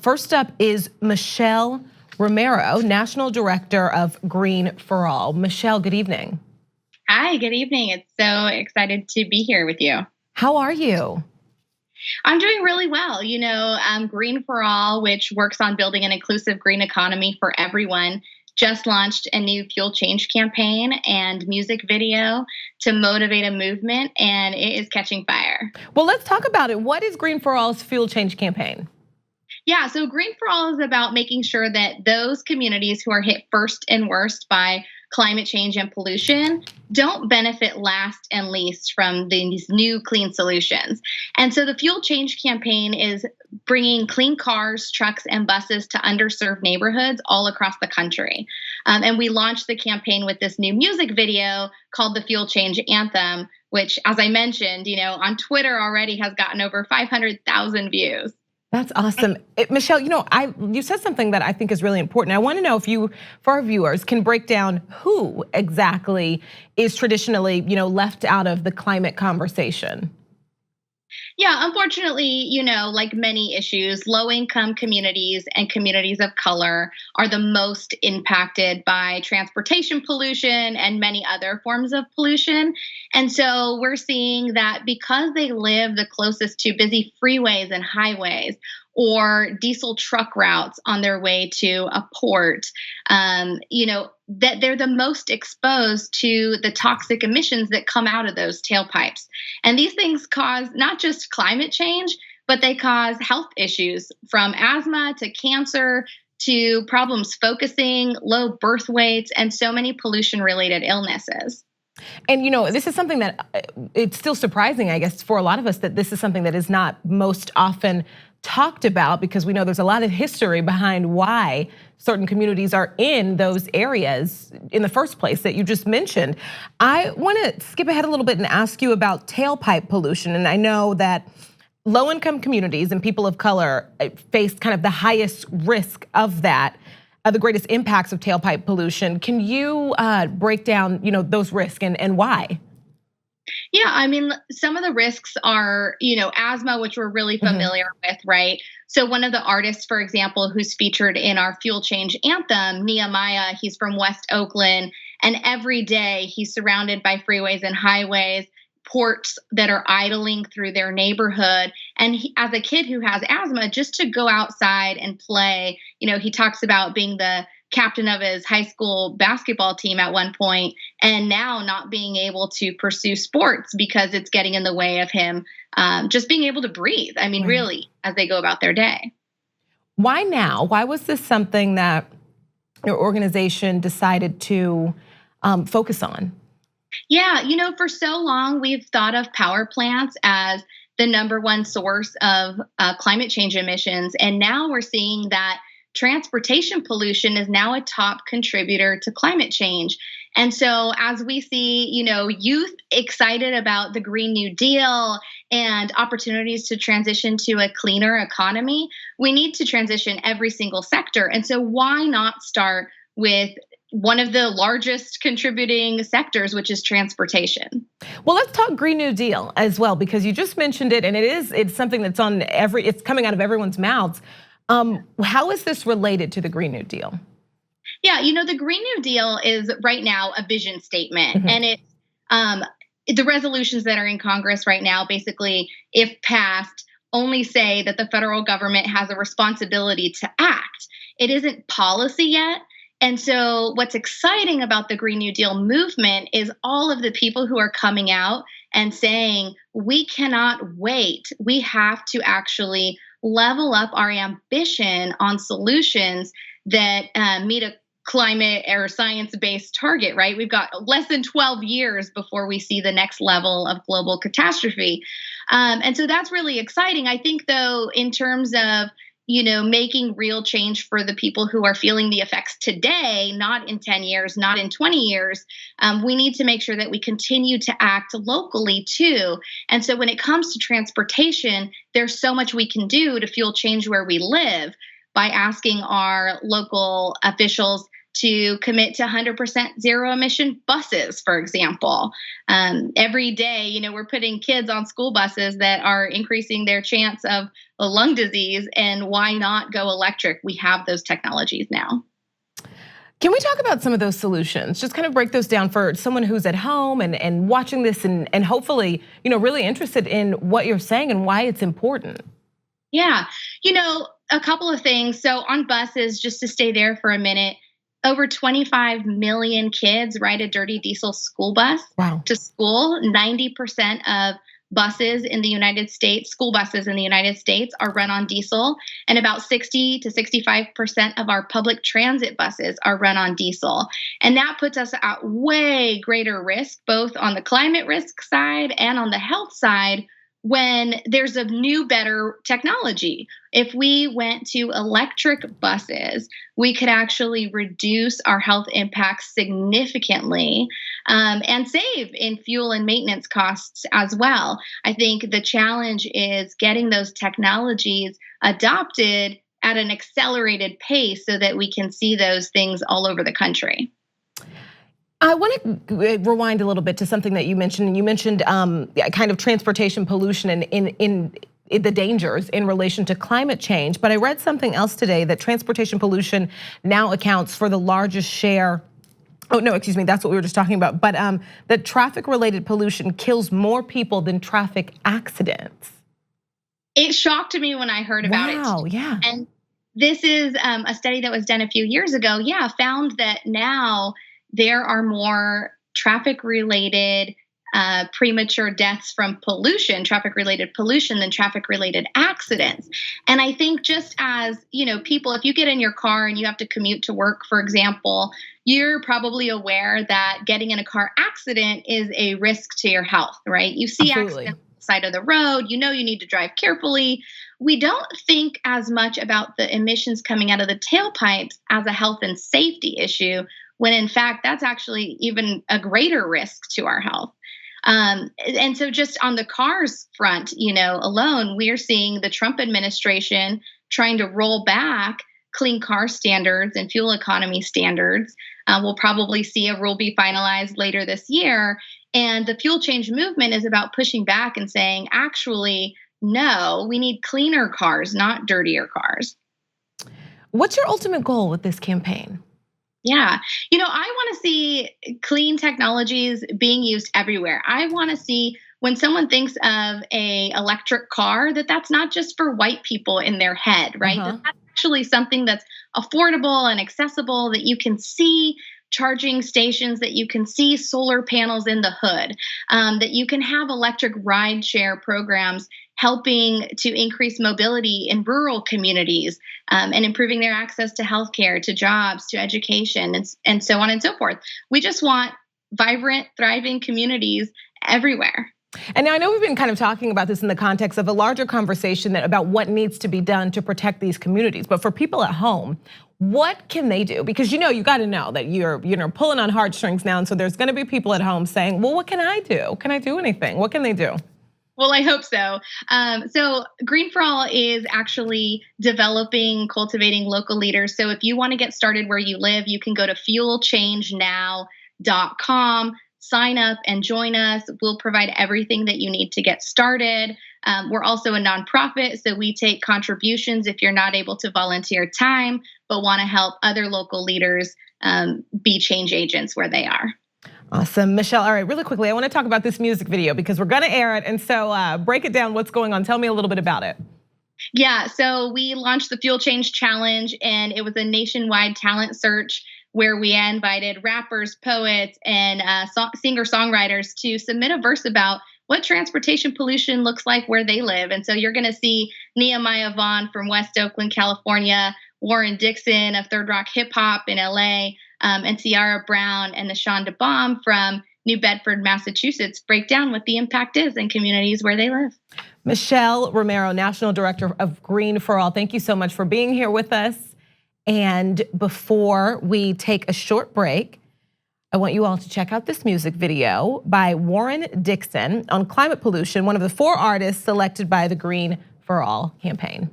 First up is Michelle Romero, National Director of Green for All. Michelle, good evening. Hi, good evening. It's so excited to be here with you. How are you? I'm doing really well. Green for All, which works on building an inclusive green economy for everyone, just launched a new fuel change campaign and music video to motivate a movement, and it is catching fire. Well, let's talk about it. What is Green for All's fuel change campaign? Yeah, so Green for All is about making sure that those communities who are hit first and worst by climate change and pollution don't benefit last and least from these new clean solutions. And so the Fuel Change campaign is bringing clean cars, trucks, and buses to underserved neighborhoods all across the country. And we launched the campaign with this new music video called the Fuel Change Anthem, which, as I mentioned, on Twitter already has gotten over 500,000 views. That's awesome. Michelle, you said something that I think is really important. I want to know if you, for our viewers, can break down who exactly is traditionally, left out of the climate conversation. Yeah, unfortunately, like many issues, low-income communities and communities of color are the most impacted by transportation pollution and many other forms of pollution. And so we're seeing that because they live the closest to busy freeways and highways or diesel truck routes on their way to a port, that they're the most exposed to the toxic emissions that come out of those tailpipes. And these things cause not just climate change, but they cause health issues from asthma to cancer to problems focusing, low birth weights, and so many pollution-related illnesses. And this is something that it's still surprising, I guess, for a lot of us that this is something that is not most often talked about, because we know there's a lot of history behind why certain communities are in those areas in the first place that you just mentioned. I want to skip ahead a little bit and ask you about tailpipe pollution. And I know that low-income communities and people of color face kind of the highest risk of that, the greatest impacts of tailpipe pollution. Can you break down, those risks and why? Yeah, I mean, some of the risks are, asthma, which we're really familiar with, right? So one of the artists, for example, who's featured in our Fuel Change Anthem, Nehemiah, he's from West Oakland, and every day he's surrounded by freeways and highways, ports that are idling through their neighborhood. And as a kid who has asthma, just to go outside and play, he talks about being the captain of his high school basketball team at one point, and now not being able to pursue sports because it's getting in the way of him just being able to breathe. I mean, really, as they go about their day. Why now? Why was this something that your organization decided to focus on? Yeah, for so long we've thought of power plants as the #1 source of climate change emissions, and now we're seeing that transportation pollution is now a top contributor to climate change. And so as we see, youth excited about the Green New Deal and opportunities to transition to a cleaner economy, we need to transition every single sector. And so why not start with one of the largest contributing sectors, which is transportation? Well, let's talk Green New Deal as well, because you just mentioned it, and it's something that's it's coming out of everyone's mouths. How is this related to the Green New Deal? Yeah, the Green New Deal is right now a vision statement, and it's the resolutions that are in Congress right now, basically, if passed, only say that the federal government has a responsibility to act. It isn't policy yet. And so what's exciting about the Green New Deal movement is all of the people who are coming out and saying, we cannot wait. We have to actually level up our ambition on solutions that meet a climate or science-based target, right? We've got less than 12 years before we see the next level of global catastrophe. And so that's really exciting. I think, though, in terms of making real change for the people who are feeling the effects today, not in 10 years, not in 20 years, we need to make sure that we continue to act locally too. And so when it comes to transportation, there's so much we can do to fuel change where we live by asking our local officials to commit to 100% zero emission buses, for example. Every day, we're putting kids on school buses that are increasing their chance of lung disease. And why not go electric? We have those technologies now. Can we talk about some of those solutions? Just kind of break those down for someone who's at home and watching this and hopefully, really interested in what you're saying and why it's important. Yeah, a couple of things. So on buses, just to stay there for a minute, over 25 million kids ride a dirty diesel school bus to school. 90% of buses in the United States, school buses in the United States, are run on diesel, and about 60 to 65% of our public transit buses are run on diesel. And that puts us at way greater risk, both on the climate risk side and on the health side, when there's a new, better technology. If we went to electric buses, we could actually reduce our health impacts significantly and save in fuel and maintenance costs as well. I think the challenge is getting those technologies adopted at an accelerated pace so that we can see those things all over the country. I want to rewind a little bit to something that you mentioned. You mentioned kind of transportation pollution and in the dangers in relation to climate change. But I read something else today that transportation pollution now accounts for the largest share. Oh no, excuse me, that's what we were just talking about. But that traffic-related pollution kills more people than traffic accidents. It shocked me when I heard about it. Wow, yeah. And this is a study that was done a few years ago. Yeah, found that now there are more traffic-related premature deaths from pollution, traffic-related pollution, than traffic-related accidents. And I think just as, people, if you get in your car and you have to commute to work, for example, you're probably aware that getting in a car accident is a risk to your health, right? You see Absolutely. accidents on the side of the road, you need to drive carefully. We don't think as much about the emissions coming out of the tailpipes as a health and safety issue, when in fact, that's actually even a greater risk to our health. And so just on the cars front, alone, we are seeing the Trump administration trying to roll back clean car standards and fuel economy standards. We'll probably see a rule be finalized later this year. And the fuel change movement is about pushing back and saying, actually, no, we need cleaner cars, not dirtier cars. What's your ultimate goal with this campaign? Yeah. I want to see clean technologies being used everywhere. I want to see when someone thinks of a electric car, that's not just for white people in their head, right? That's actually something that's affordable and accessible, that you can see charging stations, that you can see solar panels in the hood, that you can have electric rideshare programs helping to increase mobility in rural communities and improving their access to healthcare, to jobs, to education, and so on and so forth. We just want vibrant, thriving communities everywhere. And now I know we've been kind of talking about this in the context of a larger conversation about what needs to be done to protect these communities. But for people at home, what can they do? Because you got to know that you're pulling on heartstrings now, and so there's going to be people at home saying, "Well, what can I do? Can I do anything? What can they do?" Well, I hope so. So Green for All is actually developing, cultivating local leaders. So if you want to get started where you live, you can go to fuelchangenow.com, sign up and join us. We'll provide everything that you need to get started. We're also a nonprofit, so we take contributions if you're not able to volunteer time, but want to help other local leaders be change agents where they are. Awesome, Michelle. All right, really quickly, I want to talk about this music video because we're going to air it. And so break it down. What's going on? Tell me a little bit about it. Yeah, so we launched the Fuel Change Challenge, and it was a nationwide talent search where we invited rappers, poets, and singer-songwriters to submit a verse about what transportation pollution looks like where they live. And so you're going to see Nehemiah Vaughn from West Oakland, California, Warren Dixon of Third Rock Hip Hop in LA, and Ciara Brown and Nashawn DeBaum from New Bedford, Massachusetts, break down what the impact is in communities where they live. Michelle Romero, National Director of Green for All, thank you so much for being here with us. And before we take a short break, I want you all to check out this music video by Warren Dixon on climate pollution, one of the 4 artists selected by the Green for All campaign.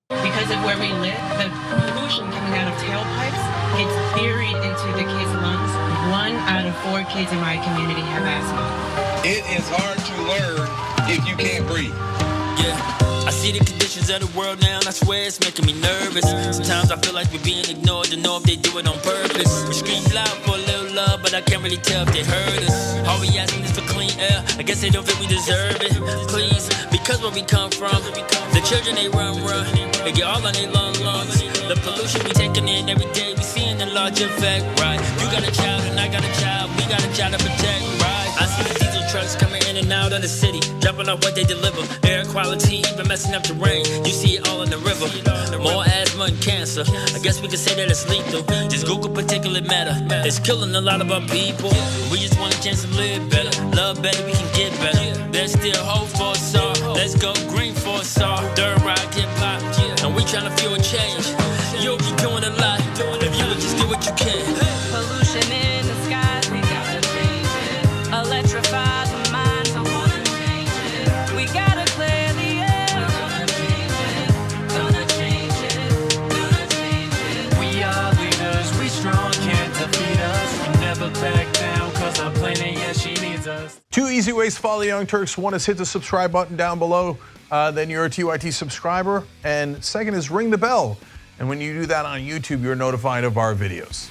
Because of where we live, the pollution coming out of tailpipes It's buried into the kids' lungs. 1 out of 4 kids in my community have asthma. It is hard to learn if you can't breathe. Yeah, I see the conditions of the world now, and I swear it's making me nervous. Sometimes I feel like we're being ignored to know if they do it on purpose. We scream loud for a little love, but I can't really tell if they heard us. All we asking is for clean air, I guess they don't think we deserve it. Please, because where we come from, the children they run, they get all on their lungs. The pollution we taking in every day, we seeing the large effect, right? You got a child and I got a child, we got a child to protect, right? I see the diesel trucks coming in and out of the city, dropping off what they deliver. Air quality, even messing up the rain. You see it all in the river. More asthma and cancer. I guess we could say that it's lethal. Just Google particulate matter. It's killing a lot of our people. We just want a chance to live better, love better, we can get better. There's still hope for us all. Let's go green for us all. Dirt rock, hip hop, and we trying to feel a change. You'll be doing a lot if you would just do what you can. Pollution in the skies, we gotta change it. Electrify the minds, I wanna change it. We gotta clear the air, gonna change it, gonna change it, gonna change it. We are leaders, we strong, can't defeat us. We never back down, cause our planet, yeah, she needs us. 2 easy ways to follow the Young Turks. One is hit the subscribe button down below, then you're a TYT subscriber. And second is ring the bell. And when you do that on YouTube, you're notified of our videos.